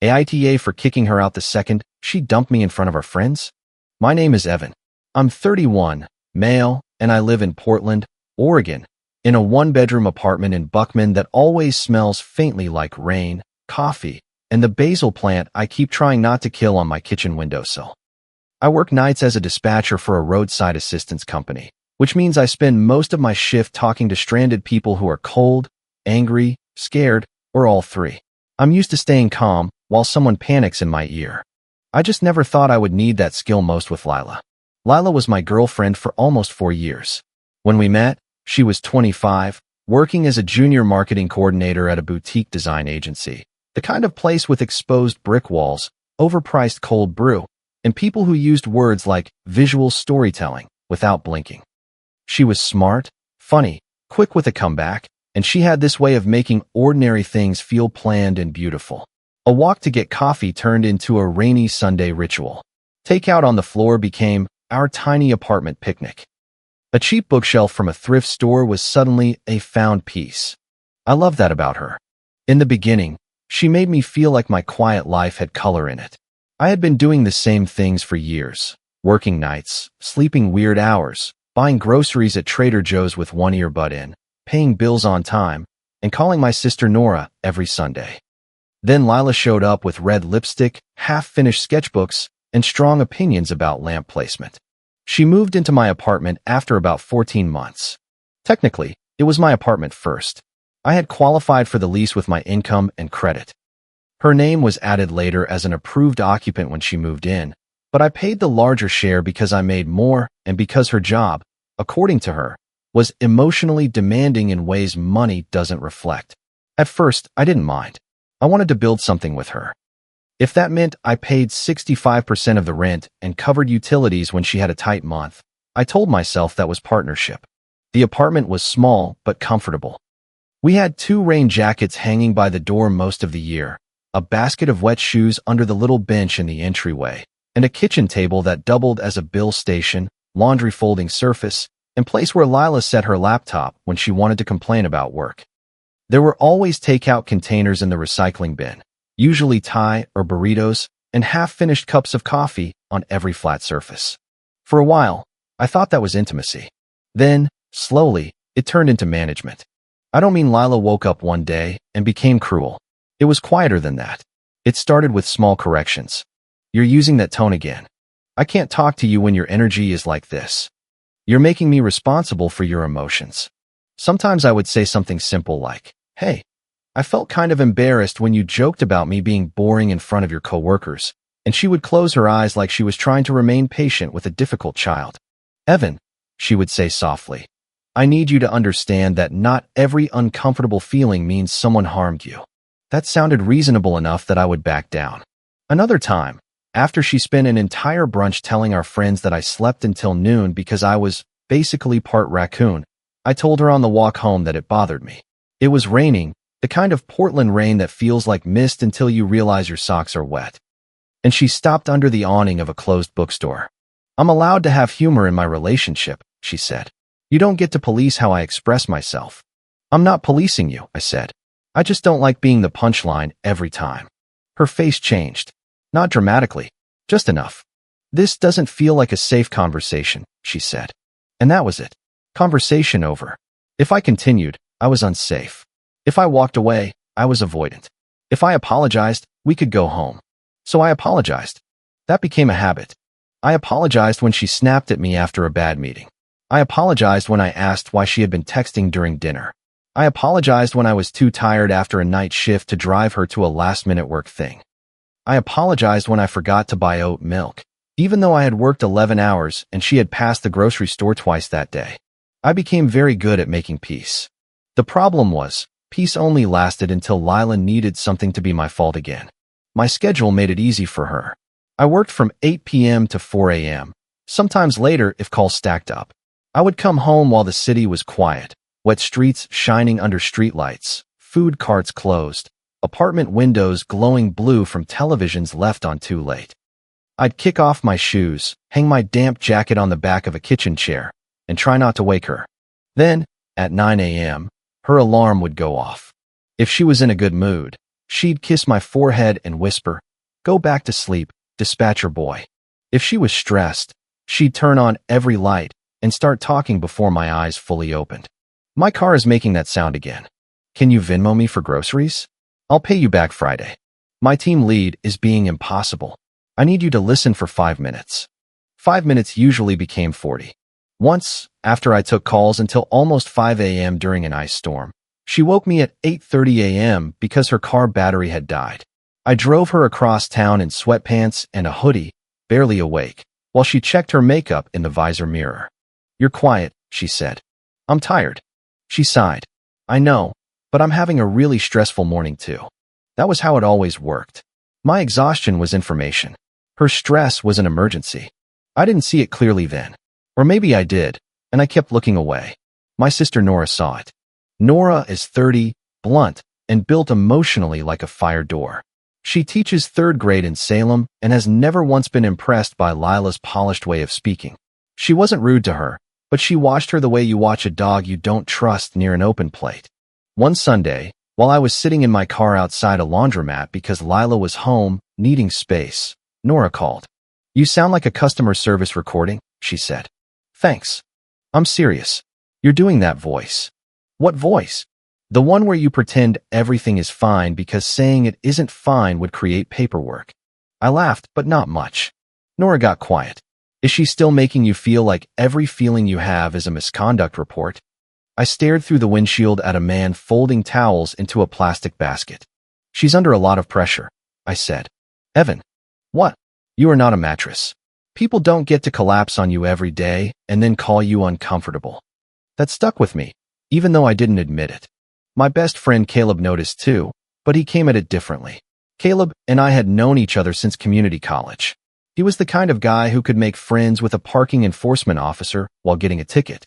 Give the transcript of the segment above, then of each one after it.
AITA for kicking her out the second she dumped me in front of our friends? My name is Evan. I'm 31, male, and I live in Portland, Oregon, in a one-bedroom apartment in Buckman that always smells faintly like rain, coffee, and the basil plant I keep trying not to kill on my kitchen windowsill. I work nights as a dispatcher for a roadside assistance company, which means I spend most of my shift talking to stranded people who are cold, angry, scared, or all three. I'm used to staying calm while someone panics in my ear. I just never thought I would need that skill most with Lila. Lila was my girlfriend for almost 4 years. When we met, she was 25, working as a junior marketing coordinator at a boutique design agency, the kind of place with exposed brick walls, overpriced cold brew, and people who used words like visual storytelling without blinking. She was smart, funny, quick with a comeback, and she had this way of making ordinary things feel planned and beautiful. A walk to get coffee turned into a rainy Sunday ritual. Takeout on the floor became our tiny apartment picnic. A cheap bookshelf from a thrift store was suddenly a found piece. I love that about her. In the beginning, she made me feel like my quiet life had color in it. I had been doing the same things for years, working nights, sleeping weird hours, buying groceries at Trader Joe's with one earbud in, paying bills on time, and calling my sister Nora every Sunday. Then Lila showed up with red lipstick, half-finished sketchbooks, and strong opinions about lamp placement. She moved into my apartment after about 14 months. Technically, it was my apartment first. I had qualified for the lease with my income and credit. Her name was added later as an approved occupant when she moved in, but I paid the larger share because I made more and because her job, according to her, was emotionally demanding in ways money doesn't reflect. At first, I didn't mind. I wanted to build something with her. If that meant I paid 65% of the rent and covered utilities when she had a tight month, I told myself that was partnership. The apartment was small but comfortable. We had 2 rain jackets hanging by the door most of the year, a basket of wet shoes under the little bench in the entryway, and a kitchen table that doubled as a bill station, laundry folding surface, and place where Lila set her laptop when she wanted to complain about work. There were always takeout containers in the recycling bin, usually Thai or burritos, and half-finished cups of coffee on every flat surface. For a while, I thought that was intimacy. Then, slowly, it turned into management. I don't mean Lila woke up one day and became cruel. It was quieter than that. It started with small corrections. You're using that tone again. I can't talk to you when your energy is like this. You're making me responsible for your emotions. Sometimes I would say something simple like, hey, I felt kind of embarrassed when you joked about me being boring in front of your coworkers, and she would close her eyes like she was trying to remain patient with a difficult child. Evan, she would say softly, I need you to understand that not every uncomfortable feeling means someone harmed you. That sounded reasonable enough that I would back down. Another time, after she spent an entire brunch telling our friends that I slept until noon because I was basically part raccoon, I told her on the walk home that it bothered me. It was raining, the kind of Portland rain that feels like mist until you realize your socks are wet. And she stopped under the awning of a closed bookstore. I'm allowed to have humor in my relationship, she said. You don't get to police how I express myself. I'm not policing you, I said. I just don't like being the punchline every time. Her face changed. Not dramatically, just enough. This doesn't feel like a safe conversation, she said. And that was it. Conversation over. If I continued, I was unsafe. If I walked away, I was avoidant. If I apologized, we could go home. So I apologized. That became a habit. I apologized when she snapped at me after a bad meeting. I apologized when I asked why she had been texting during dinner. I apologized when I was too tired after a night shift to drive her to a last-minute work thing. I apologized when I forgot to buy oat milk, even though I had worked 11 hours and she had passed the grocery store twice that day. I became very good at making peace. The problem was, peace only lasted until Lila needed something to be my fault again. My schedule made it easy for her. I worked from 8 p.m. to 4 a.m., sometimes later if calls stacked up. I would come home while the city was quiet, wet streets shining under streetlights, food carts closed, apartment windows glowing blue from televisions left on too late. I'd kick off my shoes, hang my damp jacket on the back of a kitchen chair, and try not to wake her. Then, at 9 a.m., her alarm would go off. If she was in a good mood, She'd kiss my forehead and whisper, "Go back to sleep, dispatcher boy." If she was stressed, she'd turn on every light and start talking before my eyes fully opened. "My car is making that sound again. Can you Venmo me for groceries? I'll pay you back Friday. My team lead is being impossible. I need you to listen for 5 minutes." 5 minutes usually became 40. Once, after I took calls until almost 5 a.m. during an ice storm, she woke me at 8:30 a.m. because her car battery had died. I drove her across town in sweatpants and a hoodie, barely awake, while she checked her makeup in the visor mirror. "You're quiet," she said. "I'm tired." She sighed. "I know, but I'm having a really stressful morning too." That was how it always worked. My exhaustion was information. Her stress was an emergency. I didn't see it clearly then. Or maybe I did, and I kept looking away. My sister Nora saw it. Nora is 30, blunt, and built emotionally like a fire door. She teaches 3rd grade in Salem and has never once been impressed by Lila's polished way of speaking. She wasn't rude to her, but she watched her the way you watch a dog you don't trust near an open plate. One Sunday, while I was sitting in my car outside a laundromat because Lila was home, needing space, Nora called. "You sound like a customer service recording," she said. "Thanks. I'm serious. You're doing that voice." "What voice?" "The one where you pretend everything is fine because saying it isn't fine would create paperwork." I laughed, but not much. Nora got quiet. "Is she still making you feel like every feeling you have is a misconduct report?" I stared through the windshield at a man folding towels into a plastic basket. "She's under a lot of pressure," I said. "Evan." "What?" "You are not a mattress. People don't get to collapse on you every day and then call you uncomfortable." That stuck with me, even though I didn't admit it. My best friend Caleb noticed too, but he came at it differently. Caleb and I had known each other since community college. He was the kind of guy who could make friends with a parking enforcement officer while getting a ticket.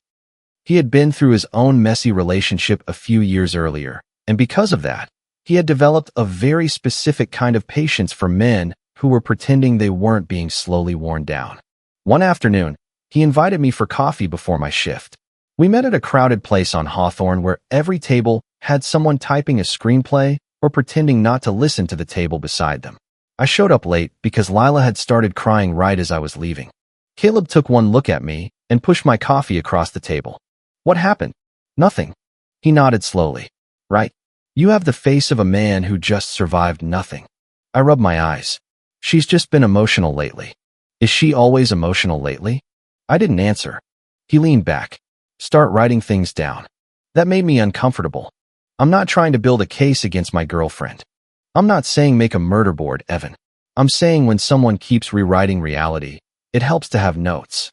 He had been through his own messy relationship a few years earlier, and because of that, he had developed a very specific kind of patience for men who were pretending they weren't being slowly worn down. One afternoon, he invited me for coffee before my shift. We met at a crowded place on Hawthorne where every table had someone typing a screenplay or pretending not to listen to the table beside them. I showed up late because Lila had started crying right as I was leaving. Caleb took one look at me and pushed my coffee across the table. "What happened?" "Nothing." He nodded slowly. "Right. You have the face of a man who just survived nothing." I rubbed my eyes. "She's just been emotional lately." "Is she always emotional lately?" I didn't answer. He leaned back. "Start writing things down." That made me uncomfortable. "I'm not trying to build a case against my girlfriend. I'm not saying make a murder board, Evan. I'm saying when someone keeps rewriting reality, it helps to have notes."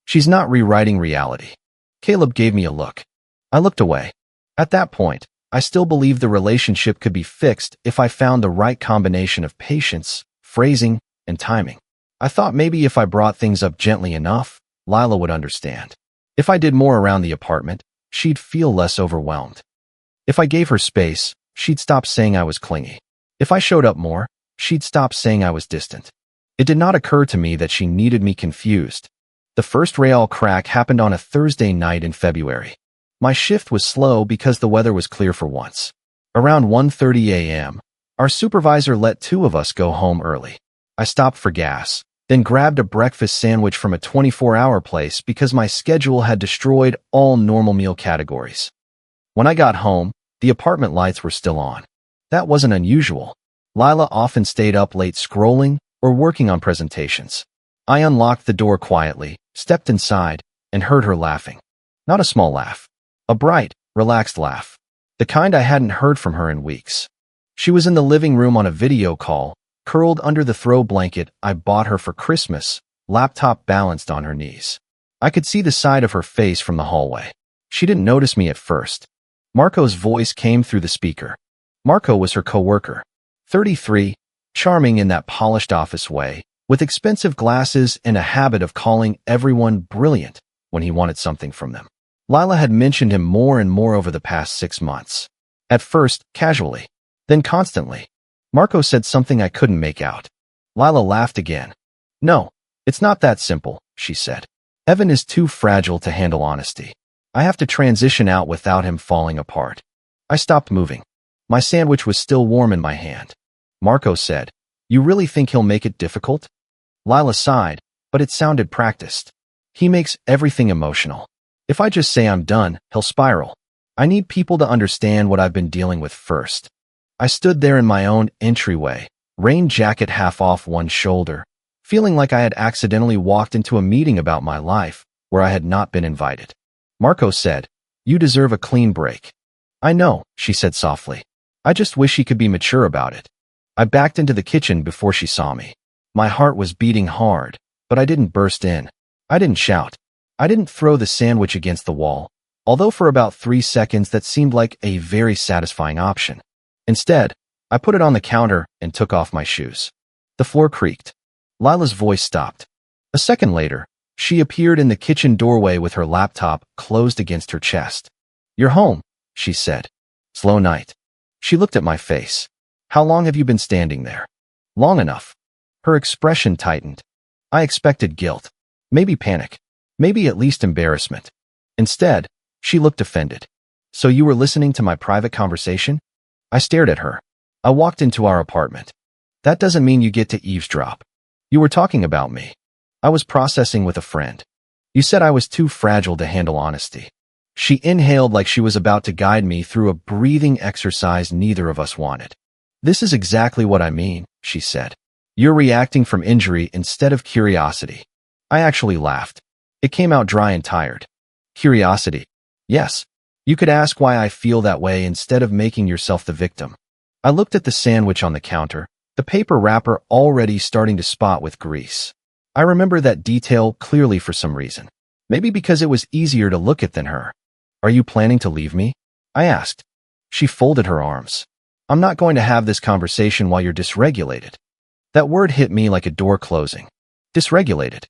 "She's not rewriting reality." Caleb gave me a look. I looked away. At that point, I still believed the relationship could be fixed if I found the right combination of patience, phrasing, and timing. I thought maybe if I brought things up gently enough, Lila would understand. If I did more around the apartment, she'd feel less overwhelmed. If I gave her space, she'd stop saying I was clingy. If I showed up more, she'd stop saying I was distant. It did not occur to me that she needed me confused. The first real crack happened on a Thursday night in February. My shift was slow because the weather was clear for once. Around 1:30 a.m., our supervisor let 2 of us go home early. I stopped for gas, then grabbed a breakfast sandwich from a 24-hour place because my schedule had destroyed all normal meal categories. When I got home, the apartment lights were still on. That wasn't unusual. Lila often stayed up late scrolling or working on presentations. I unlocked the door quietly, stepped inside, and heard her laughing. Not a small laugh. A bright, relaxed laugh. The kind I hadn't heard from her in weeks. She was in the living room on a video call, curled under the throw blanket I bought her for Christmas, laptop balanced on her knees. I could see the side of her face from the hallway. She didn't notice me at first. Marco's voice came through the speaker. Marco was her coworker. 33, charming in that polished office way, with expensive glasses and a habit of calling everyone brilliant when he wanted something from them. Lila had mentioned him more and more over the past 6 months. At first, casually, then constantly. Marco said something I couldn't make out. Lila laughed again. "No, it's not that simple," she said. "Evan is too fragile to handle honesty. I have to transition out without him falling apart." I stopped moving. My sandwich was still warm in my hand. Marco said, "You really think he'll make it difficult?" Lila sighed, but it sounded practiced. "He makes everything emotional. If I just say I'm done, he'll spiral. I need people to understand what I've been dealing with first." I stood there in my own entryway, rain jacket half off one shoulder, feeling like I had accidentally walked into a meeting about my life where I had not been invited. Marco said, "You deserve a clean break." "I know," she said softly. "I just wish he could be mature about it." I backed into the kitchen before she saw me. My heart was beating hard, but I didn't burst in. I didn't shout. I didn't throw the sandwich against the wall, although for about 3 seconds that seemed like a very satisfying option. Instead, I put it on the counter and took off my shoes. The floor creaked. Lila's voice stopped. A second later, she appeared in the kitchen doorway with her laptop closed against her chest. "You're home," she said. "Slow night." She looked at my face. "How long have you been standing there?" "Long enough." Her expression tightened. I expected guilt, maybe panic, maybe at least embarrassment. Instead, she looked offended. "So you were listening to my private conversation?" I stared at her. "I walked into our apartment. That doesn't mean you get to eavesdrop. You were talking about me. I was processing with a friend. You said I was too fragile to handle honesty." She inhaled like she was about to guide me through a breathing exercise neither of us wanted. "This is exactly what I mean," she said. "You're reacting from injury instead of curiosity." I actually laughed. It came out dry and tired. "Curiosity? Yes. You could ask why I feel that way instead of making yourself the victim." I looked at the sandwich on the counter, the paper wrapper already starting to spot with grease. I remember that detail clearly for some reason. Maybe because it was easier to look at than her. "Are you planning to leave me?" I asked. She folded her arms. "I'm not going to have this conversation while you're dysregulated." That word hit me like a door closing. Dysregulated.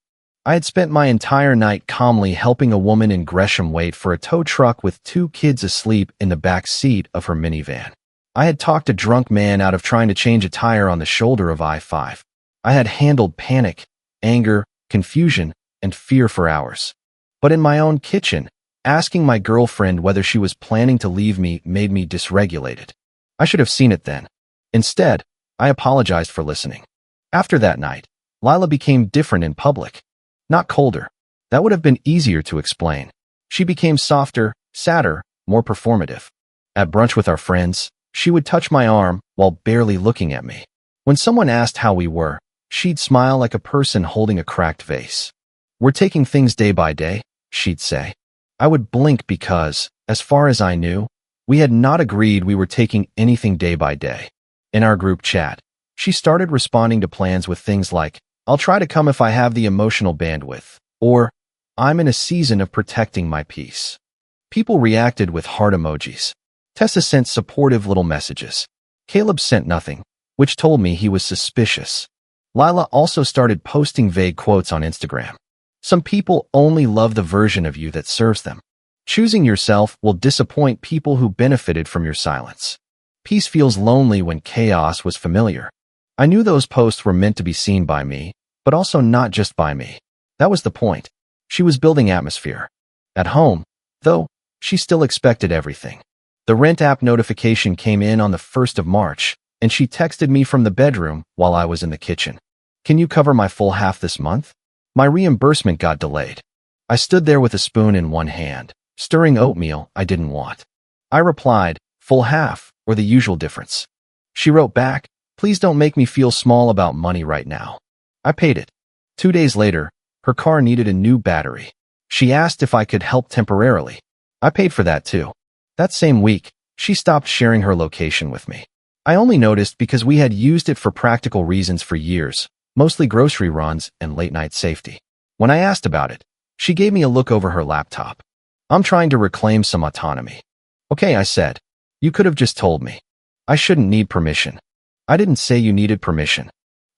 I had spent my entire night calmly helping a woman in Gresham wait for a tow truck with 2 kids asleep in the back seat of her minivan. I had talked a drunk man out of trying to change a tire on the shoulder of I-5. I had handled panic, anger, confusion, and fear for hours. But in my own kitchen, asking my girlfriend whether she was planning to leave me made me dysregulated. I should have seen it then. Instead, I apologized for listening. After that night, Lila became different in public. Not colder. That would have been easier to explain. She became softer, sadder, more performative. At brunch with our friends, she would touch my arm while barely looking at me. When someone asked how we were, she'd smile like a person holding a cracked vase. "We're taking things day by day," she'd say. I would blink because, as far as I knew, we had not agreed we were taking anything day by day. In our group chat, she started responding to plans with things like, "I'll try to come if I have the emotional bandwidth," or, "I'm in a season of protecting my peace." People reacted with heart emojis. Tessa sent supportive little messages. Caleb sent nothing, which told me he was suspicious. Lila also started posting vague quotes on Instagram. "Some people only love the version of you that serves them. Choosing yourself will disappoint people who benefited from your silence. Peace feels lonely when chaos was familiar." I knew those posts were meant to be seen by me, but also not just by me. That was the point. She was building atmosphere. At home, though, she still expected everything. The rent app notification came in on the 1st of March, and she texted me from the bedroom while I was in the kitchen. "Can you cover my full half this month?" My reimbursement got delayed. I stood there with a spoon in one hand, stirring oatmeal I didn't want. I replied, "Full half, or the usual difference." She wrote back, "Please don't make me feel small about money right now." I paid it. 2 days later, her car needed a new battery. She asked if I could help temporarily. I paid for that too. That same week, she stopped sharing her location with me. I only noticed because we had used it for practical reasons for years, mostly grocery runs and late-night safety. When I asked about it, she gave me a look over her laptop. "I'm trying to reclaim some autonomy." "Okay," I said. "You could have just told me. I shouldn't need permission." "I didn't say you needed permission.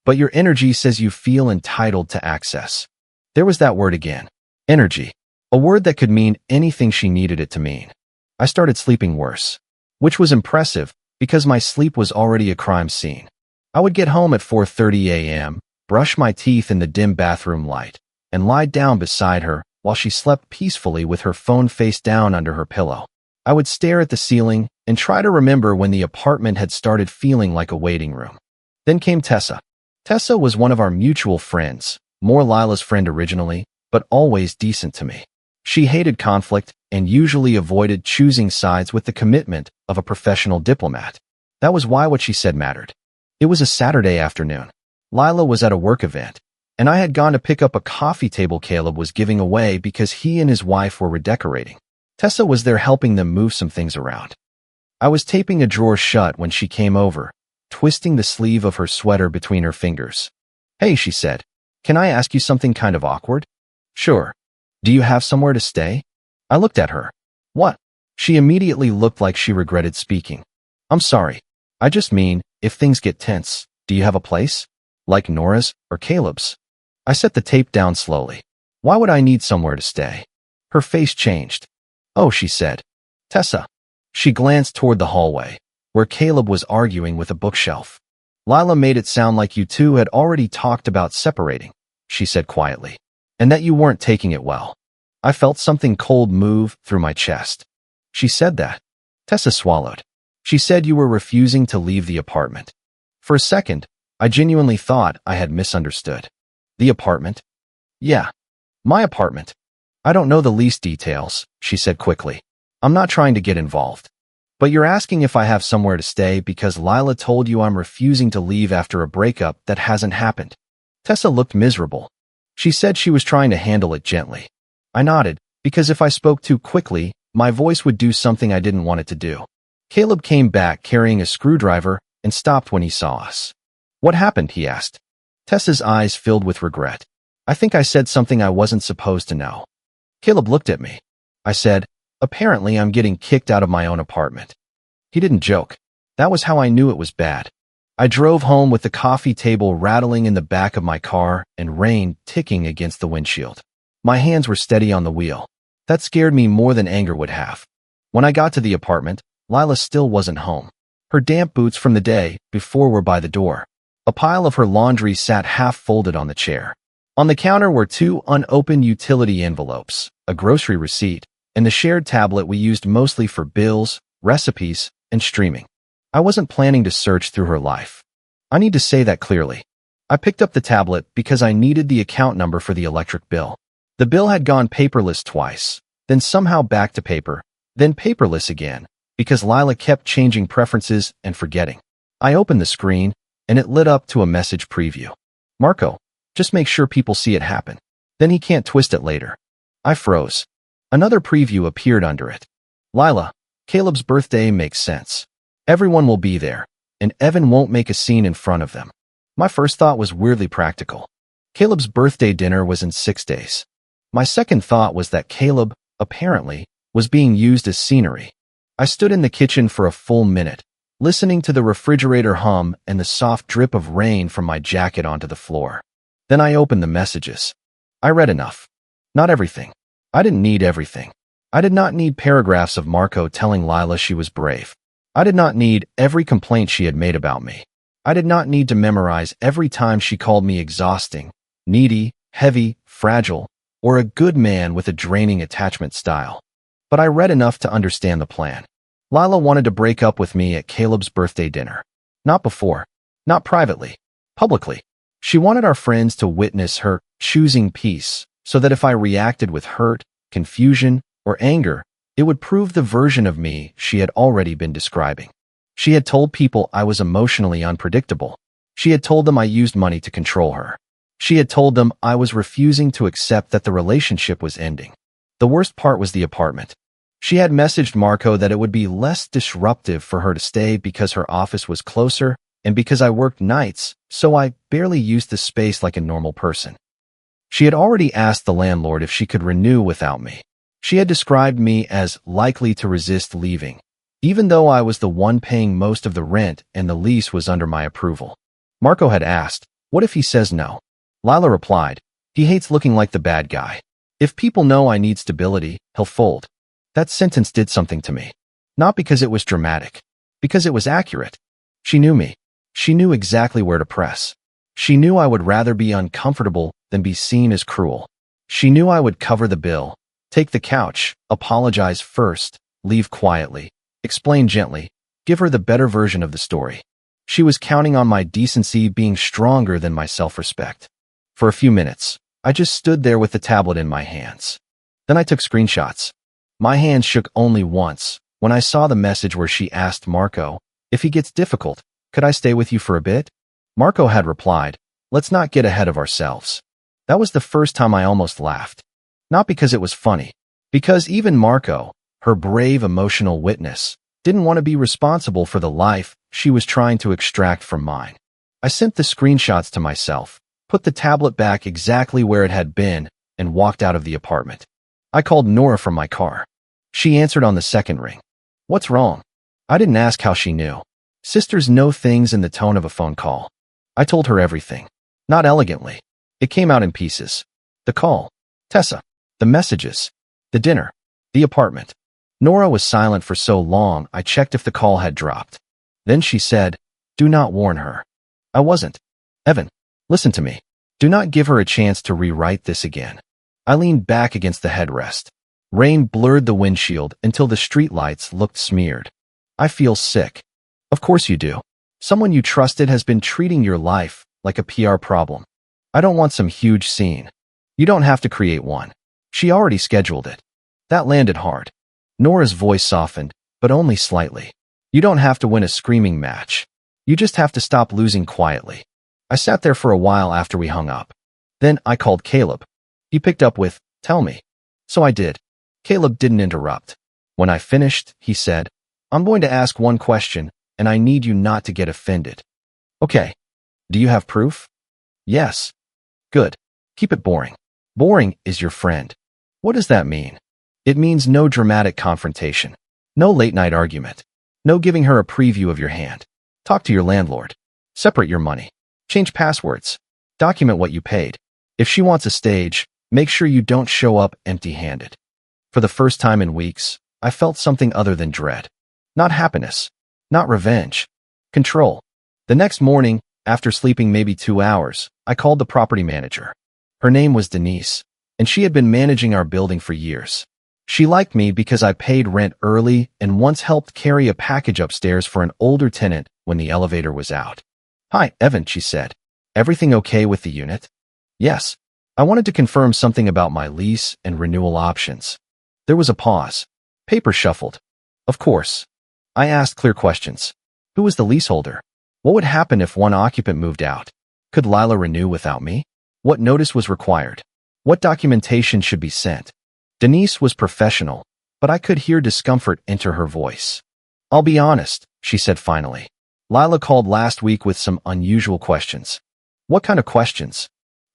But your energy says you feel entitled to access." There was that word again. Energy. A word that could mean anything she needed it to mean. I started sleeping worse. Which was impressive, because my sleep was already a crime scene. I would get home at 4:30 a.m., brush my teeth in the dim bathroom light, and lie down beside her while she slept peacefully with her phone face down under her pillow. I would stare at the ceiling and try to remember when the apartment had started feeling like a waiting room. Then came Tessa. Tessa was one of our mutual friends, more Lila's friend originally, but always decent to me. She hated conflict and usually avoided choosing sides with the commitment of a professional diplomat. That was why what she said mattered. It was a Saturday afternoon. Lila was at a work event, and I had gone to pick up a coffee table Caleb was giving away because he and his wife were redecorating. Tessa was there helping them move some things around. I was taping a drawer shut when she came over, twisting the sleeve of her sweater between her fingers. "Hey," she said, "can I ask you something kind of awkward?" "Sure. Do you have somewhere to stay?" I looked at her. "What?" She immediately looked like she regretted speaking. "I'm sorry. I just mean, if things get tense, do you have a place? Like Nora's or Caleb's?" I set the tape down slowly. "Why would I need somewhere to stay?" Her face changed. "Oh," she said. "Tessa." She glanced toward the hallway, where Caleb was arguing with a bookshelf. "Lila made it sound like you two had already talked about separating," she said quietly, "and that you weren't taking it well." I felt something cold move through my chest. "She said that?" Tessa swallowed. "She said you were refusing to leave the apartment." For a second, I genuinely thought I had misunderstood. "The apartment?" "Yeah, my apartment." "I don't know the least details," she said quickly. "I'm not trying to get involved. But you're asking if I have somewhere to stay because Lila told you I'm refusing to leave after a breakup that hasn't happened." Tessa looked miserable. She said she was trying to handle it gently. I nodded, because if I spoke too quickly, my voice would do something I didn't want it to do. Caleb came back carrying a screwdriver and stopped when he saw us. "What happened?" he asked. Tessa's eyes filled with regret. "I think I said something I wasn't supposed to know." Caleb looked at me. I said, "Apparently I'm getting kicked out of my own apartment." He didn't joke. That was how I knew it was bad. I drove home with the coffee table rattling in the back of my car and rain ticking against the windshield. My hands were steady on the wheel. That scared me more than anger would have. When I got to the apartment, Lila still wasn't home. Her damp boots from the day before were by the door. A pile of her laundry sat half-folded on the chair. On the counter were 2 unopened utility envelopes, a grocery receipt, and the shared tablet we used mostly for bills, recipes, and streaming. I wasn't planning to search through her life. I need to say that clearly. I picked up the tablet because I needed the account number for the electric bill. The bill had gone paperless twice, then somehow back to paper, then paperless again, because Lila kept changing preferences and forgetting. I opened the screen, and it lit up to a message preview. "Marco, just make sure people see it happen. Then he can't twist it later." I froze. Another preview appeared under it. "Lila, Caleb's birthday makes sense. Everyone will be there, and Evan won't make a scene in front of them." My first thought was weirdly practical. Caleb's birthday dinner was in 6 days. My second thought was that Caleb, apparently, was being used as scenery. I stood in the kitchen for a full minute, listening to the refrigerator hum and the soft drip of rain from my jacket onto the floor. Then I opened the messages. I read enough. Not everything. I didn't need everything. I did not need paragraphs of Marco telling Lila she was brave. I did not need every complaint she had made about me. I did not need to memorize every time she called me exhausting, needy, heavy, fragile, or a good man with a draining attachment style. But I read enough to understand the plan. Lila wanted to break up with me at Caleb's birthday dinner. Not before. Not privately. Publicly. She wanted our friends to witness her choosing peace, so that if I reacted with hurt, confusion, or anger, it would prove the version of me she had already been describing. She had told people I was emotionally unpredictable. She had told them I used money to control her. She had told them I was refusing to accept that the relationship was ending. The worst part was the apartment. She had messaged Marco that it would be less disruptive for her to stay because her office was closer and because I worked nights, so I barely used the space like a normal person. She had already asked the landlord if she could renew without me. She had described me as likely to resist leaving, even though I was the one paying most of the rent and the lease was under my approval. Marco had asked, "What if he says no?" Lila replied, "He hates looking like the bad guy. If people know I need stability, he'll fold." That sentence did something to me. Not because it was dramatic, because it was accurate. She knew me. She knew exactly where to press. She knew I would rather be uncomfortable than be seen as cruel. She knew I would cover the bill, take the couch, apologize first, leave quietly, explain gently, give her the better version of the story. She was counting on my decency being stronger than my self-respect. For a few minutes, I just stood there with the tablet in my hands. Then I took screenshots. My hands shook only once when I saw the message where she asked Marco, if he gets difficult, could I stay with you for a bit? Marco had replied, let's not get ahead of ourselves. That was the first time I almost laughed. Not because it was funny, because even Marco, her brave emotional witness, didn't want to be responsible for the life she was trying to extract from mine. I sent the screenshots to myself, put the tablet back exactly where it had been, and walked out of the apartment. I called Nora from my car. She answered on the second ring. What's wrong? I didn't ask how she knew. Sisters know things in the tone of a phone call. I told her everything. Not elegantly. It came out in pieces. The call. Tessa. The messages. The dinner. The apartment. Nora was silent for so long I checked if the call had dropped. Then she said, do not warn her. I wasn't. Evan, listen to me. Do not give her a chance to rewrite this again. I leaned back against the headrest. Rain blurred the windshield until the streetlights looked smeared. I feel sick. Of course you do. Someone you trusted has been treating your life like a PR problem. I don't want some huge scene. You don't have to create one. She already scheduled it. That landed hard. Nora's voice softened, but only slightly. You don't have to win a screaming match. You just have to stop losing quietly. I sat there for a while after we hung up. Then I called Caleb. He picked up with, tell me. So I did. Caleb didn't interrupt. When I finished, he said, I'm going to ask one question, and I need you not to get offended. Okay. Do you have proof? Yes. Good. Keep it boring. Boring is your friend. What does that mean? It means no dramatic confrontation. No late-night argument. No giving her a preview of your hand. Talk to your landlord. Separate your money. Change passwords. Document what you paid. If she wants a stage, make sure you don't show up empty-handed. For the first time in weeks, I felt something other than dread. Not happiness. Not revenge. Control. The next morning, after sleeping maybe 2 hours, I called the property manager. Her name was Denise, and she had been managing our building for years. She liked me because I paid rent early and once helped carry a package upstairs for an older tenant when the elevator was out. Hi, Evan, she said. Everything okay with the unit? Yes. I wanted to confirm something about my lease and renewal options. There was a pause. Paper shuffled. Of course. I asked clear questions. Who was the leaseholder? What would happen if one occupant moved out? Could Lila renew without me? What notice was required? What documentation should be sent? Denise was professional, but I could hear discomfort enter her voice. I'll be honest, she said finally. Lila called last week with some unusual questions. What kind of questions?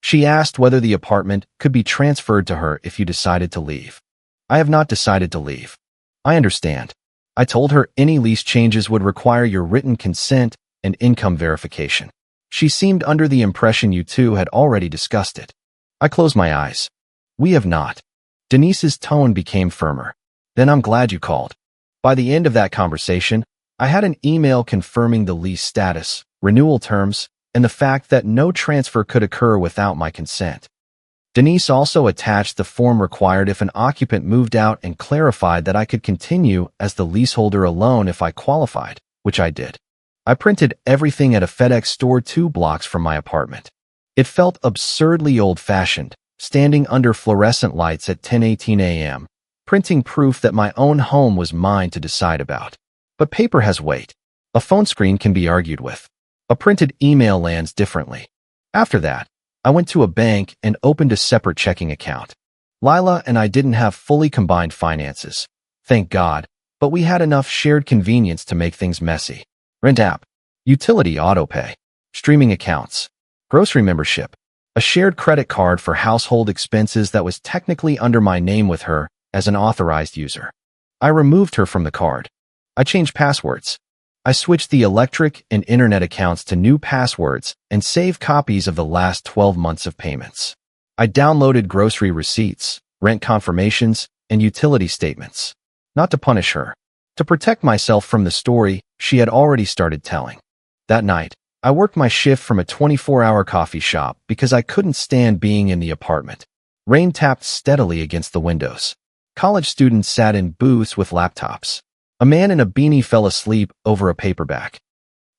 She asked whether the apartment could be transferred to her if you decided to leave. I have not decided to leave. I understand. I told her any lease changes would require your written consent and income verification. She seemed under the impression you two had already discussed it. I closed my eyes. We have not. Denise's tone became firmer. Then I'm glad you called. By the end of that conversation, I had an email confirming the lease status, renewal terms, and the fact that no transfer could occur without my consent. Denise also attached the form required if an occupant moved out and clarified that I could continue as the leaseholder alone if I qualified, which I did. I printed everything at a FedEx store 2 blocks from my apartment. It felt absurdly old-fashioned, standing under fluorescent lights at 10:18 a.m., printing proof that my own home was mine to decide about. But paper has weight. A phone screen can be argued with. A printed email lands differently. After that, I went to a bank and opened a separate checking account. Lila and I didn't have fully combined finances, thank God, but we had enough shared convenience to make things messy. Rent app, utility autopay, streaming accounts, grocery membership, a shared credit card for household expenses that was technically under my name with her as an authorized user. I removed her from the card. I changed passwords. I switched the electric and internet accounts to new passwords and saved copies of the last 12 months of payments. I downloaded grocery receipts, rent confirmations, and utility statements. Not to punish her. To protect myself from the story she had already started telling. That night, I worked my shift from a 24-hour coffee shop because I couldn't stand being in the apartment. Rain tapped steadily against the windows. College students sat in booths with laptops. A man in a beanie fell asleep over a paperback.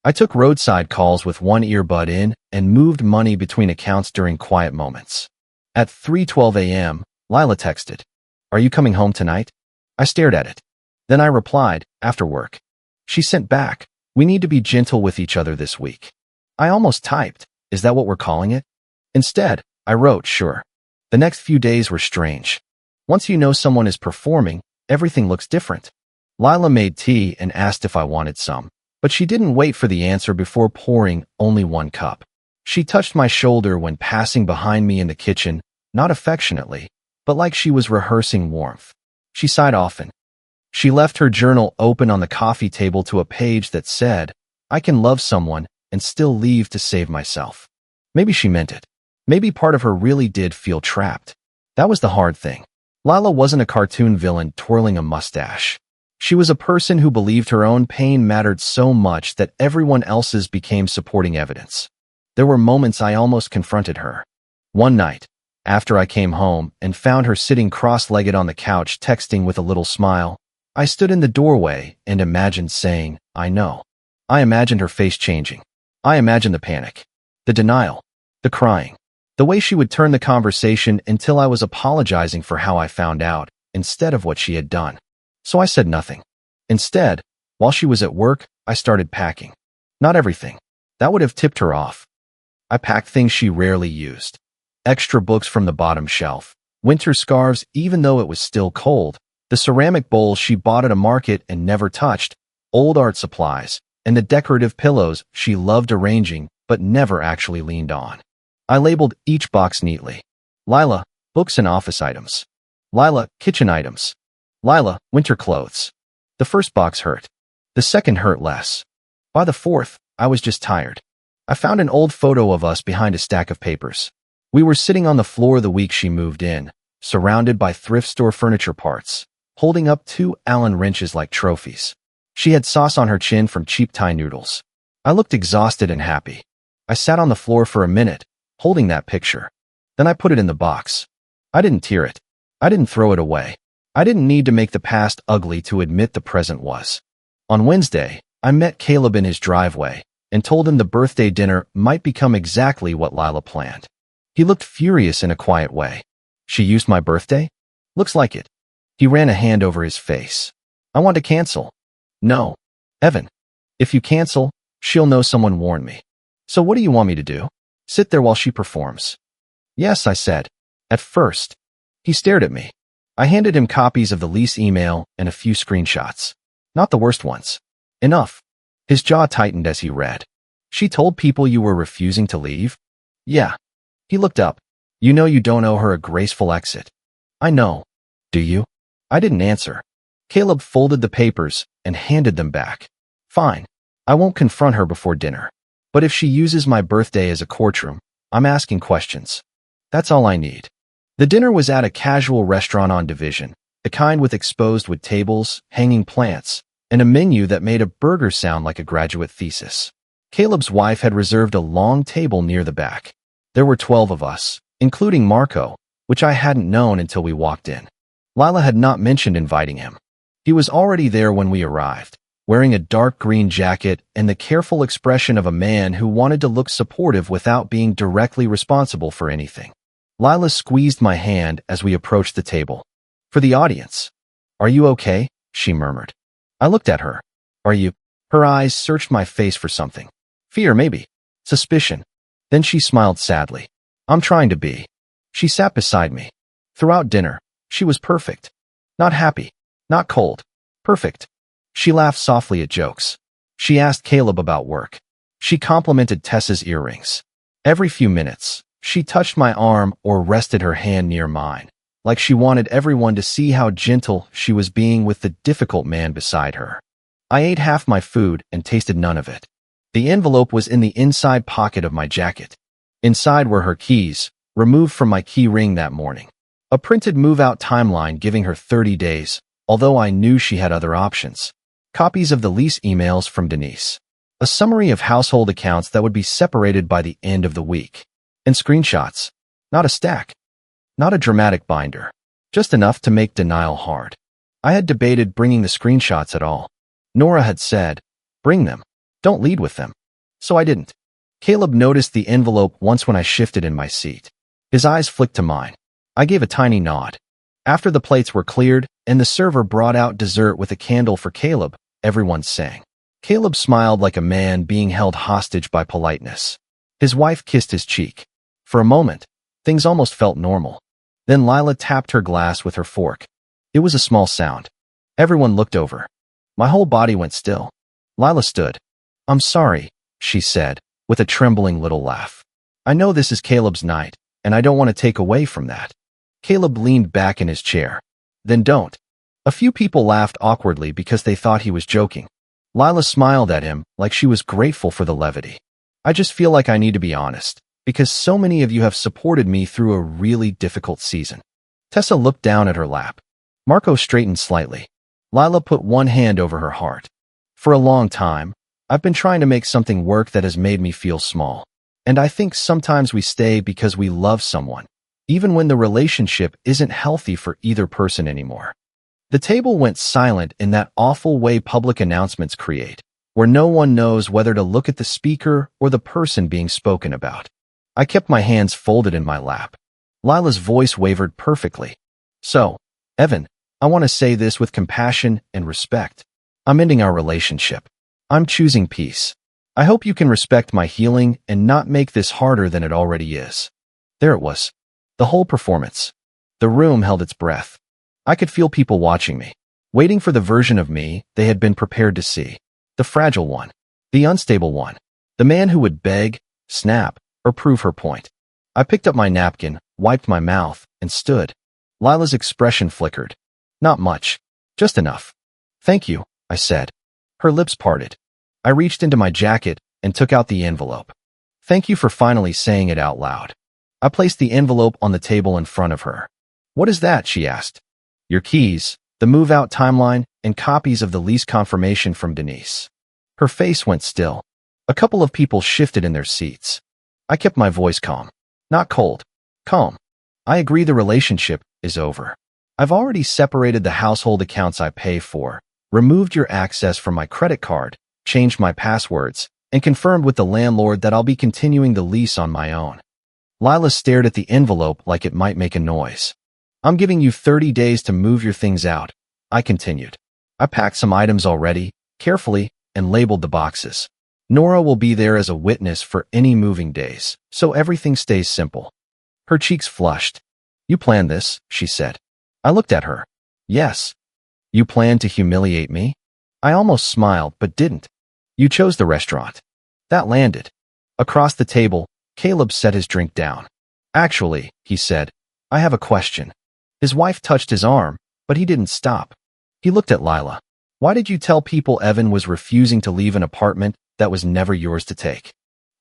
I took roadside calls with one earbud in and moved money between accounts during quiet moments. At 3:12 a.m., Lila texted, "Are you coming home tonight?" I stared at it. Then I replied, "After work." She sent back, "We need to be gentle with each other this week." I almost typed, "Is that what we're calling it?" Instead, I wrote, "Sure." The next few days were strange. Once you know someone is performing, everything looks different. Lila made tea and asked if I wanted some, but she didn't wait for the answer before pouring only one cup. She touched my shoulder when passing behind me in the kitchen, not affectionately, but like she was rehearsing warmth. She sighed often. She left her journal open on the coffee table to a page that said, "I can love someone and still leave to save myself." Maybe she meant it. Maybe part of her really did feel trapped. That was the hard thing. Lila wasn't a cartoon villain twirling a mustache. She was a person who believed her own pain mattered so much that everyone else's became supporting evidence. There were moments I almost confronted her. One night, after I came home and found her sitting cross-legged on the couch texting with a little smile, I stood in the doorway and imagined saying, "I know." I imagined her face changing. I imagined the panic, the denial, the crying, the way she would turn the conversation until I was apologizing for how I found out instead of what she had done. So I said nothing. Instead, while she was at work, I started packing. Not everything. That would have tipped her off. I packed things she rarely used. Extra books from the bottom shelf, winter scarves even though it was still cold, the ceramic bowls she bought at a market and never touched, old art supplies, and the decorative pillows she loved arranging but never actually leaned on. I labeled each box neatly. Lila, books and office items. Lila, kitchen items. Lila, winter clothes. The first box hurt. The second hurt less. By the fourth, I was just tired. I found an old photo of us behind a stack of papers. We were sitting on the floor the week she moved in, surrounded by thrift store furniture parts, holding up two Allen wrenches like trophies. She had sauce on her chin from cheap Thai noodles. I looked exhausted and happy. I sat on the floor for a minute, holding that picture. Then I put it in the box. I didn't tear it. I didn't throw it away. I didn't need to make the past ugly to admit the present was. On Wednesday, I met Caleb in his driveway and told him the birthday dinner might become exactly what Lila planned. He looked furious in a quiet way. "She used my birthday? Looks like it." He ran a hand over his face. "I want to cancel." "No. Evan, if you cancel, she'll know someone warned me." "So what do you want me to do? Sit there while she performs?" "Yes," I said. At first. He stared at me. I handed him copies of the lease email and a few screenshots. Not the worst ones. Enough. His jaw tightened as he read. "She told people you were refusing to leave?" "Yeah." He looked up. "You know you don't owe her a graceful exit." "I know." "Do you?" I didn't answer. Caleb folded the papers and handed them back. "Fine. I won't confront her before dinner. But if she uses my birthday as a courtroom, I'm asking questions. That's all I need." The dinner was at a casual restaurant on Division, the kind with exposed wood tables, hanging plants, and a menu that made a burger sound like a graduate thesis. Caleb's wife had reserved a long table near the back. There were 12 of us, including Marco, which I hadn't known until we walked in. Lila had not mentioned inviting him. He was already there when we arrived, wearing a dark green jacket and the careful expression of a man who wanted to look supportive without being directly responsible for anything. Lila squeezed my hand as we approached the table. "For the audience." "Are you okay?" she murmured. I looked at her. "Are you?" Her eyes searched my face for something. Fear, maybe. Suspicion. Then she smiled sadly. "I'm trying to be." She sat beside me. Throughout dinner, she was perfect. Not happy. Not cold. Perfect. She laughed softly at jokes. She asked Caleb about work. She complimented Tessa's earrings. Every few minutes, she touched my arm or rested her hand near mine, like she wanted everyone to see how gentle she was being with the difficult man beside her. I ate half my food and tasted none of it. The envelope was in the inside pocket of my jacket. Inside were her keys, removed from my key ring that morning. A printed move-out timeline giving her 30 days, although I knew she had other options. Copies of the lease emails from Denise. A summary of household accounts that would be separated by the end of the week. And screenshots. Not a stack. Not a dramatic binder. just enough to make denial hard. I had debated bringing the screenshots at all. Nora had said, bring them. Don't lead with them. So I didn't. Caleb noticed the envelope once when I shifted in my seat. His eyes flicked to mine. I gave a tiny nod. After the plates were cleared and the server brought out dessert with a candle for Caleb, everyone sang. Caleb smiled like a man being held hostage by politeness. His wife kissed his cheek. For a moment, things almost felt normal. Then Lila tapped her glass with her fork. It was a small sound. Everyone looked over. My whole body went still. Lila stood. I'm sorry, she said, with a trembling little laugh. I know this is Caleb's night, and I don't want to take away from that. Caleb leaned back in his chair. Then don't. A few people laughed awkwardly because they thought he was joking. Lila smiled at him like she was grateful for the levity. I just feel like I need to be honest, because so many of you have supported me through a really difficult season. Tessa looked down at her lap. Marco straightened slightly. Lila put one hand over her heart. For a long time, I've been trying to make something work that has made me feel small. And I think sometimes we stay because we love someone, even when the relationship isn't healthy for either person anymore. The table went silent in that awful way public announcements create, where no one knows whether to look at the speaker or the person being spoken about. I kept my hands folded in my lap. Lila's voice wavered perfectly. So, Evan, I want to say this with compassion and respect. I'm ending our relationship. I'm choosing peace. I hope you can respect my healing and not make this harder than it already is. There it was. The whole performance. The room held its breath. I could feel people watching me, waiting for the version of me they had been prepared to see. The fragile one. The unstable one. The man who would beg, snap, or prove her point. I picked up my napkin, wiped my mouth, and stood. Lila's expression flickered. Not much. Just enough. Thank you, I said. Her lips parted. I reached into my jacket and took out the envelope. Thank you for finally saying it out loud. I placed the envelope on the table in front of her. What is that? She asked. Your keys, the move-out timeline, and copies of the lease confirmation from Denise. Her face went still. A couple of people shifted in their seats. I kept my voice calm. Not cold. Calm. I agree the relationship is over. I've already separated the household accounts I pay for, removed your access from my credit card, changed my passwords, and confirmed with the landlord that I'll be continuing the lease on my own. Lila stared at the envelope like it might make a noise. I'm giving you 30 days to move your things out, I continued. I packed some items already, carefully, and labeled the boxes. Nora will be there as a witness for any moving days, so everything stays simple. Her cheeks flushed. You planned this, she said. I looked at her. Yes. You planned to humiliate me? I almost smiled, but didn't. You chose the restaurant. That landed. Across the table, Caleb set his drink down. Actually, he said, I have a question. His wife touched his arm, but he didn't stop. He looked at Lila. Why did you tell people Evan was refusing to leave an apartment that was never yours to take?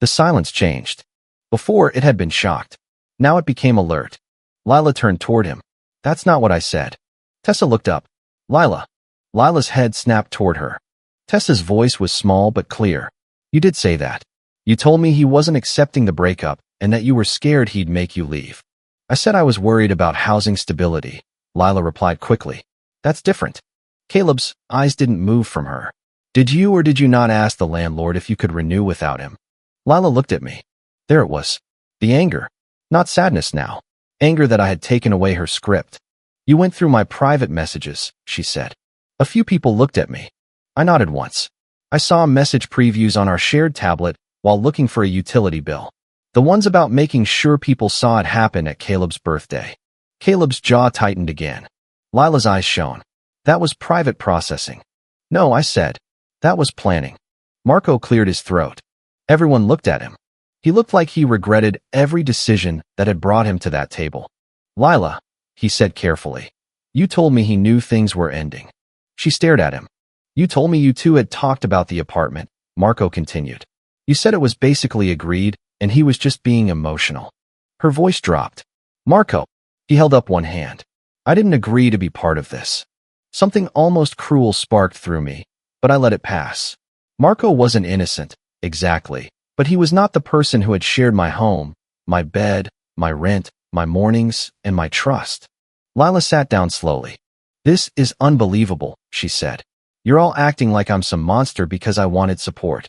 The silence changed. Before, it had been shocked. Now it became alert. Lila turned toward him. That's not what I said. Tessa looked up. Lila. Lila's head snapped toward her. Tessa's voice was small but clear. You did say that. You told me he wasn't accepting the breakup and that you were scared he'd make you leave. I said I was worried about housing stability. Lila replied quickly. That's different. Caleb's eyes didn't move from her. Did you or did you not ask the landlord if you could renew without him? Lila looked at me. There it was. The anger. Not sadness now. Anger that I had taken away her script. You went through my private messages, she said. A few people looked at me. I nodded once. I saw message previews on our shared tablet while looking for a utility bill. The ones about making sure people saw it happen at Caleb's birthday. Caleb's jaw tightened again. Lila's eyes shone. That was private processing. No, I said. That was planning. Marco cleared his throat. Everyone looked at him. He looked like he regretted every decision that had brought him to that table. Lila, he said carefully. You told me he knew things were ending. She stared at him. You told me you two had talked about the apartment, Marco continued. You said it was basically agreed, and he was just being emotional. Her voice dropped. Marco. He held up one hand. I didn't agree to be part of this. Something almost cruel sparked through me, but I let it pass. Marco wasn't innocent, exactly, but he was not the person who had shared my home, my bed, my rent, my mornings, and my trust. Lila sat down slowly. This is unbelievable, she said. You're all acting like I'm some monster because I wanted support.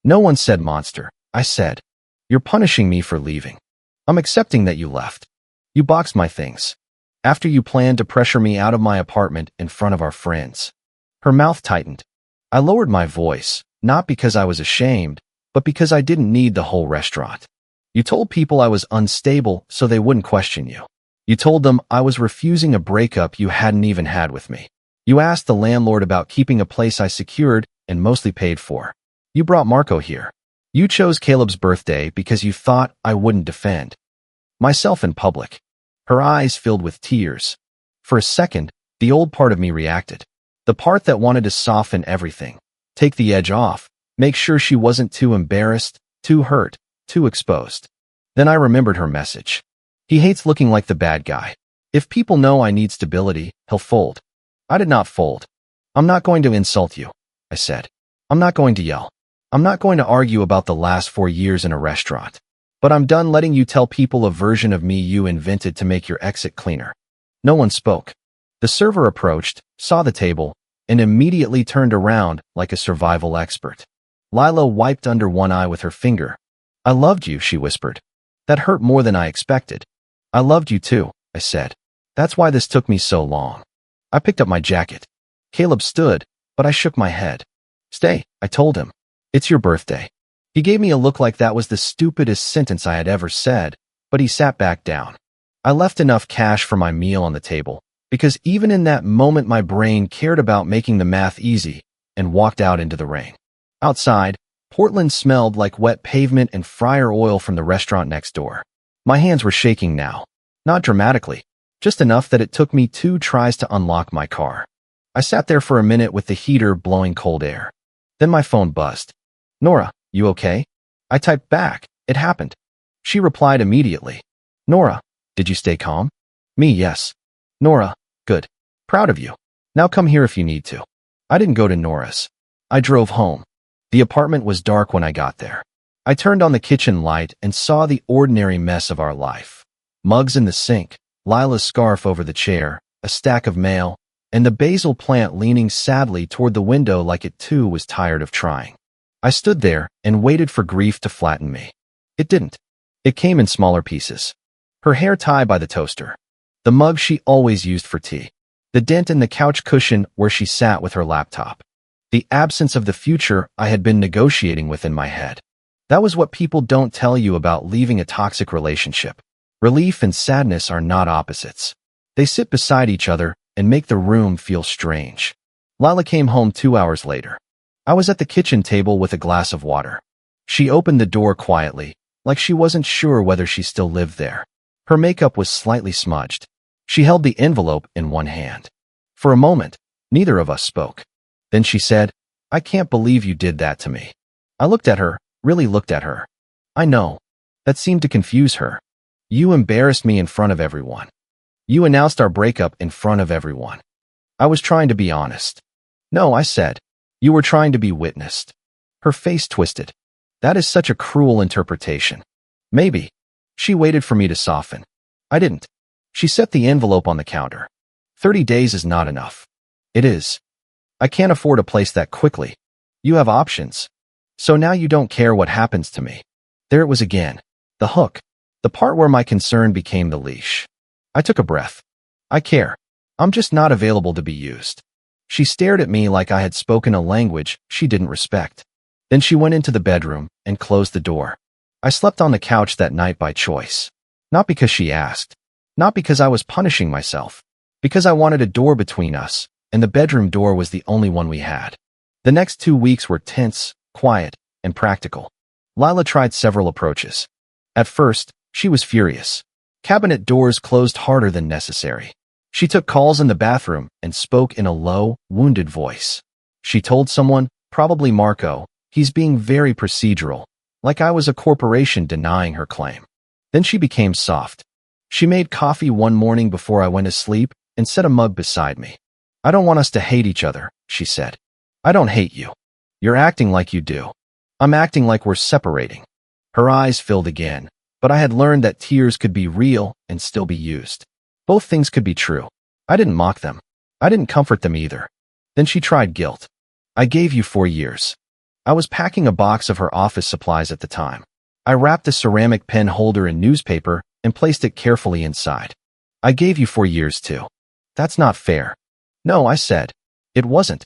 No one said monster, I said. You're punishing me for leaving. I'm accepting that you left. You boxed my things. After you planned to pressure me out of my apartment in front of our friends. Her mouth tightened. I lowered my voice, not because I was ashamed, but because I didn't need the whole restaurant. You told people I was unstable so they wouldn't question you. You told them I was refusing a breakup you hadn't even had with me. You asked the landlord about keeping a place I secured and mostly paid for. You brought Marco here. You chose Caleb's birthday because you thought I wouldn't defend myself in public. Her eyes filled with tears. For a second, the old part of me reacted. The part that wanted to soften everything, take the edge off, make sure she wasn't too embarrassed, too hurt, too exposed. Then I remembered her message. He hates looking like the bad guy. If people know I need stability, he'll fold. I did not fold. I'm not going to insult you, I said. I'm not going to yell. I'm not going to argue about the last 4 years in a restaurant. But I'm done letting you tell people a version of me you invented to make your exit cleaner. No one spoke. The server approached, saw the table, and immediately turned around like a survival expert. Lila wiped under one eye with her finger. I loved you, she whispered. That hurt more than I expected. I loved you too, I said. That's why this took me so long. I picked up my jacket. Caleb stood, but I shook my head. Stay, I told him. It's your birthday. He gave me a look like that was the stupidest sentence I had ever said, but he sat back down. I left enough cash for my meal on the table, because even in that moment my brain cared about making the math easy, and walked out into the rain. Outside, Portland smelled like wet pavement and fryer oil from the restaurant next door. My hands were shaking now. Not dramatically, just enough that it took me 2 tries to unlock my car. I sat there for a minute with the heater blowing cold air. Then my phone buzzed. Nora, you okay? I typed back, it happened. She replied immediately. Nora, did you stay calm? Me, yes. Nora, good. Proud of you. Now come here if you need to. I didn't go to Nora's. I drove home. The apartment was dark when I got there. I turned on the kitchen light and saw the ordinary mess of our life. Mugs in the sink, Lila's scarf over the chair, a stack of mail, and the basil plant leaning sadly toward the window like it too was tired of trying. I stood there and waited for grief to flatten me. It didn't. It came in smaller pieces. Her hair tie by the toaster. The mug she always used for tea. The dent in the couch cushion where she sat with her laptop. The absence of the future I had been negotiating with in my head. That was what people don't tell you about leaving a toxic relationship. Relief and sadness are not opposites. They sit beside each other and make the room feel strange. Lila came home 2 hours later. I was at the kitchen table with a glass of water. She opened the door quietly, like she wasn't sure whether she still lived there. Her makeup was slightly smudged. She held the envelope in one hand. For a moment, neither of us spoke. Then she said, I can't believe you did that to me. I looked at her, really looked at her. I know. That seemed to confuse her. You embarrassed me in front of everyone. You announced our breakup in front of everyone. I was trying to be honest. No, I said. You were trying to be witnessed. Her face twisted. That is such a cruel interpretation. Maybe. She waited for me to soften. I didn't. She set the envelope on the counter. 30 days is not enough. It is. I can't afford a place that quickly. You have options. So now you don't care what happens to me. There it was again. The hook. The part where my concern became the leash. I took a breath. I care. I'm just not available to be used. She stared at me like I had spoken a language she didn't respect. Then she went into the bedroom and closed the door. I slept on the couch that night by choice. Not because she asked. Not because I was punishing myself. Because I wanted a door between us, and the bedroom door was the only one we had. The next 2 weeks were tense, quiet, and practical. Lila tried several approaches. At first, she was furious. Cabinet doors closed harder than necessary. She took calls in the bathroom and spoke in a low, wounded voice. She told someone, probably Marco, he's being very procedural, like I was a corporation denying her claim. Then she became soft. She made coffee one morning before I went to sleep and set a mug beside me. I don't want us to hate each other, she said. I don't hate you. You're acting like you do. I'm acting like we're separating. Her eyes filled again, but I had learned that tears could be real and still be used. Both things could be true. I didn't mock them. I didn't comfort them either. Then she tried guilt. I gave you 4 years. I was packing a box of her office supplies at the time. I wrapped a ceramic pen holder in newspaper and placed it carefully inside. I gave you 4 years too. That's not fair. No, I said. It wasn't.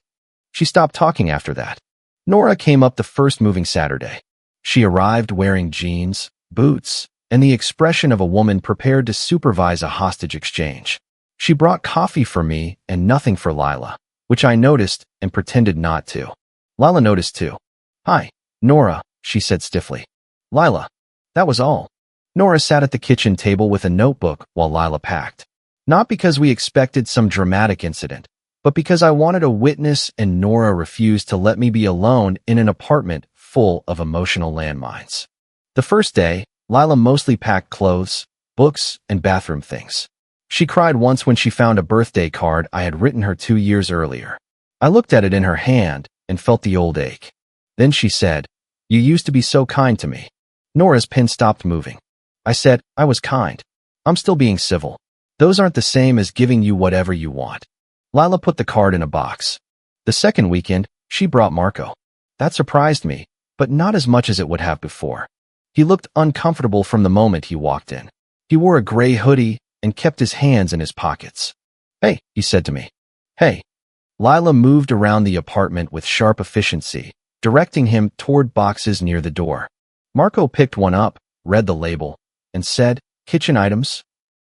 She stopped talking after that. Nora came up the first moving Saturday. She arrived wearing jeans, boots, and the expression of a woman prepared to supervise a hostage exchange. She brought coffee for me and nothing for Lila, which I noticed and pretended not to. Lila noticed too. Hi, Nora, she said stiffly. Lila. That was all. Nora sat at the kitchen table with a notebook while Lila packed. Not because we expected some dramatic incident, but because I wanted a witness and Nora refused to let me be alone in an apartment full of emotional landmines. The first day, Lila mostly packed clothes, books, and bathroom things. She cried once when she found a birthday card I had written her 2 years earlier. I looked at it in her hand and felt the old ache. Then she said, "You used to be so kind to me." Nora's pen stopped moving. I said, "I was kind. I'm still being civil. Those aren't the same as giving you whatever you want." Lila put the card in a box. The second weekend, she brought Marco. That surprised me, but not as much as it would have before. He looked uncomfortable from the moment he walked in. He wore a gray hoodie and kept his hands in his pockets. "Hey," he said to me. "Hey." Lila moved around the apartment with sharp efficiency, directing him toward boxes near the door. Marco picked one up, read the label, and said, "Kitchen items?"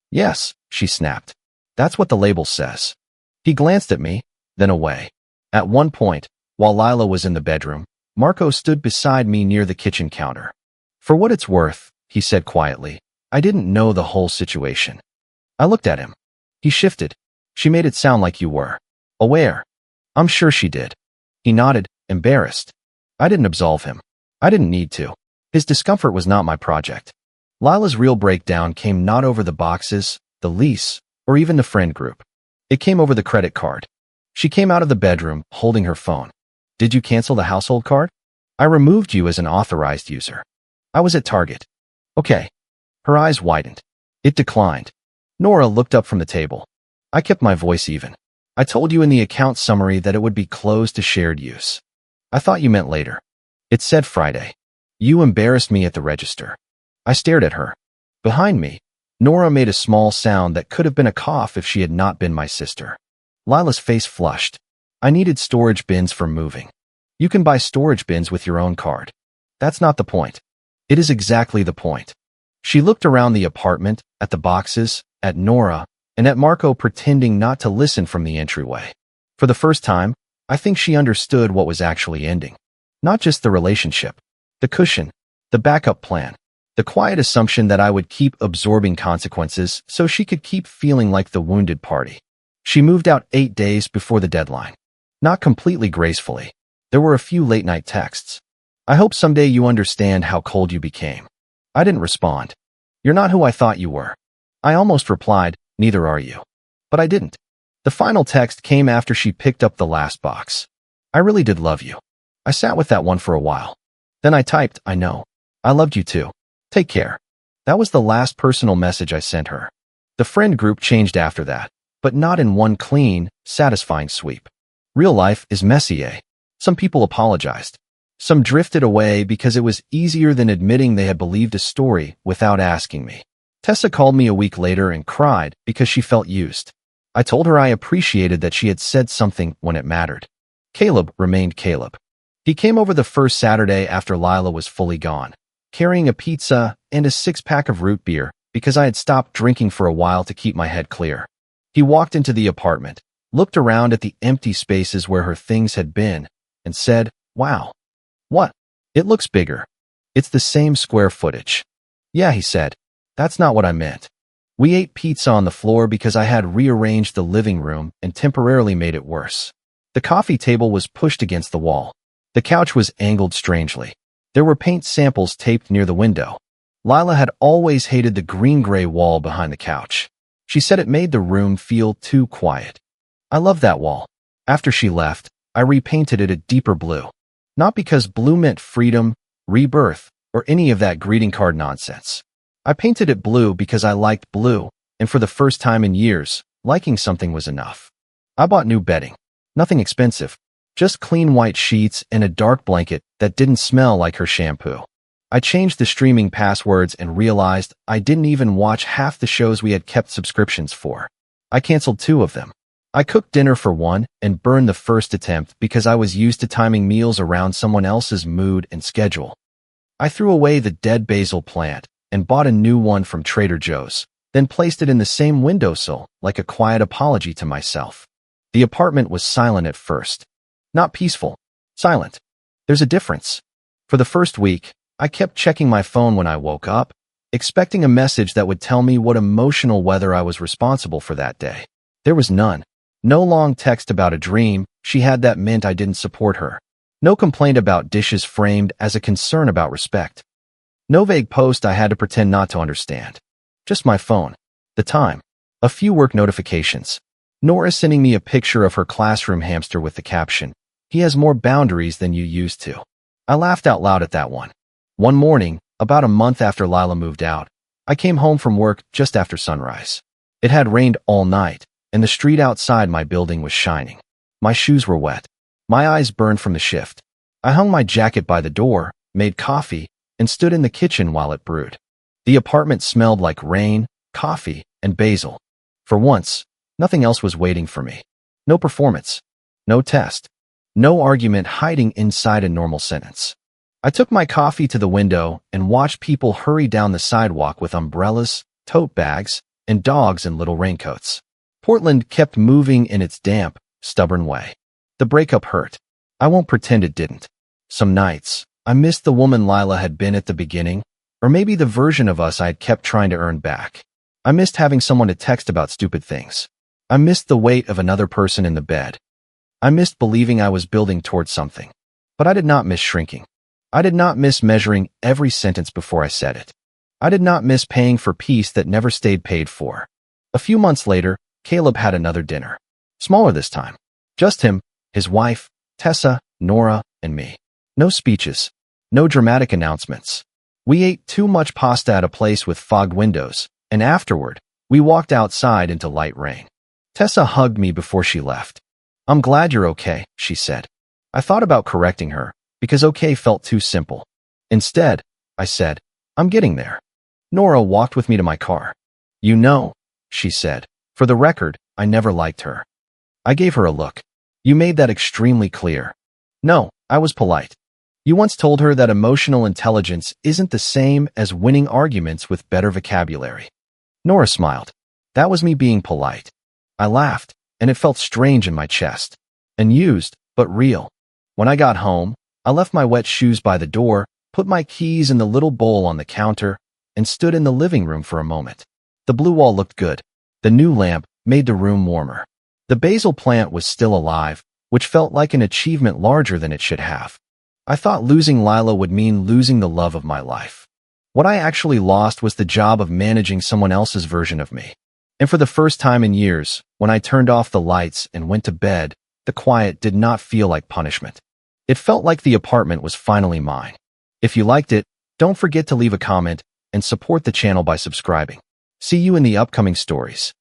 "Yes," she snapped. "That's what the label says." He glanced at me, then away. At one point, while Lila was in the bedroom, Marco stood beside me near the kitchen counter. "For what it's worth," he said quietly, "I didn't know the whole situation." I looked at him. He shifted. "She made it sound like you were aware." "I'm sure she did." He nodded, embarrassed. I didn't absolve him. I didn't need to. His discomfort was not my project. Lila's real breakdown came not over the boxes, the lease, or even the friend group. It came over the credit card. She came out of the bedroom, holding her phone. "Did you cancel the household card? I removed you as an authorized user." "I was at Target." "Okay." Her eyes widened. It declined. Nora looked up from the table. I kept my voice even. "I told you in the account summary that it would be closed to shared use." "I thought you meant later." "It said Friday." "You embarrassed me at the register." I stared at her. Behind me, Nora made a small sound that could have been a cough if she had not been my sister. Lila's face flushed. "I needed storage bins for moving." "You can buy storage bins with your own card." "That's not the point." "It is exactly the point." She looked around the apartment, at the boxes, at Nora, and at Marco pretending not to listen from the entryway. For the first time, I think she understood what was actually ending. Not just the relationship, the cushion, the backup plan, the quiet assumption that I would keep absorbing consequences so she could keep feeling like the wounded party. She moved out 8 days before the deadline. Not completely gracefully. There were a few late-night texts. "I hope someday you understand how cold you became." I didn't respond. "You're not who I thought you were." I almost replied, "Neither are you." But I didn't. The final text came after she picked up the last box. "I really did love you." I sat with that one for a while. Then I typed, "I know. I loved you too. Take care." That was the last personal message I sent her. The friend group changed after that, but not in one clean, satisfying sweep. Real life is messy, eh? Some people apologized. Some drifted away because it was easier than admitting they had believed a story without asking me. Tessa called me a week later and cried because she felt used. I told her I appreciated that she had said something when it mattered. Caleb remained Caleb. He came over the first Saturday after Lila was fully gone, carrying a pizza and a 6-pack of root beer because I had stopped drinking for a while to keep my head clear. He walked into the apartment, looked around at the empty spaces where her things had been, and said, "Wow. What? It looks bigger. It's the same square footage." "Yeah," he said. "That's not what I meant." We ate pizza on the floor because I had rearranged the living room and temporarily made it worse. The coffee table was pushed against the wall. The couch was angled strangely. There were paint samples taped near the window. Lila had always hated the green-gray wall behind the couch. She said it made the room feel too quiet. I loved that wall. After she left, I repainted it a deeper blue. Not because blue meant freedom, rebirth, or any of that greeting card nonsense. I painted it blue because I liked blue, and for the first time in years, liking something was enough. I bought new bedding. Nothing expensive. Just clean white sheets and a dark blanket that didn't smell like her shampoo. I changed the streaming passwords and realized I didn't even watch half the shows we had kept subscriptions for. I canceled 2 of them. I cooked dinner for one and burned the first attempt because I was used to timing meals around someone else's mood and schedule. I threw away the dead basil plant and bought a new one from Trader Joe's, then placed it in the same windowsill like a quiet apology to myself. The apartment was silent at first. Not peaceful. Silent. There's a difference. For the first week, I kept checking my phone when I woke up, expecting a message that would tell me what emotional weather I was responsible for that day. There was none. No long text about a dream she had that meant I didn't support her. No complaint about dishes framed as a concern about respect. No vague post I had to pretend not to understand. Just my phone. The time. A few work notifications. Nora sending me a picture of her classroom hamster with the caption, "He has more boundaries than you used to." I laughed out loud at that one. One morning, about a month after Lila moved out, I came home from work just after sunrise. It had rained all night, and the street outside my building was shining. My shoes were wet. My eyes burned from the shift. I hung my jacket by the door, made coffee, and stood in the kitchen while it brewed. The apartment smelled like rain, coffee, and basil. For once, nothing else was waiting for me. No performance. No test. No argument hiding inside a normal sentence. I took my coffee to the window and watched people hurry down the sidewalk with umbrellas, tote bags, and dogs in little raincoats. Portland kept moving in its damp, stubborn way. The breakup hurt. I won't pretend it didn't. Some nights, I missed the woman Lila had been at the beginning, or maybe the version of us I had kept trying to earn back. I missed having someone to text about stupid things. I missed the weight of another person in the bed. I missed believing I was building towards something. But I did not miss shrinking. I did not miss measuring every sentence before I said it. I did not miss paying for peace that never stayed paid for. A few months later, Caleb had another dinner. Smaller this time. Just him, his wife, Tessa, Nora, and me. No speeches. No dramatic announcements. We ate too much pasta at a place with fogged windows, and afterward, we walked outside into light rain. Tessa hugged me before she left. "I'm glad you're okay," she said. I thought about correcting her, because okay felt too simple. Instead, I said, "I'm getting there." Nora walked with me to my car. "You know," she said, "for the record, I never liked her." I gave her a look. "You made that extremely clear." "No, I was polite." "You once told her that emotional intelligence isn't the same as winning arguments with better vocabulary." Nora smiled. That was me being polite. I laughed, and it felt strange in my chest. Unused, but real. When I got home, I left my wet shoes by the door, put my keys in the little bowl on the counter, and stood in the living room for a moment. The blue wall looked good. The new lamp made the room warmer. The basil plant was still alive, which felt like an achievement larger than it should have. I thought losing Lila would mean losing the love of my life. What I actually lost was the job of managing someone else's version of me. And for the first time in years, when I turned off the lights and went to bed, the quiet did not feel like punishment. It felt like the apartment was finally mine. If you liked it, don't forget to leave a comment and support the channel by subscribing. See you in the upcoming stories.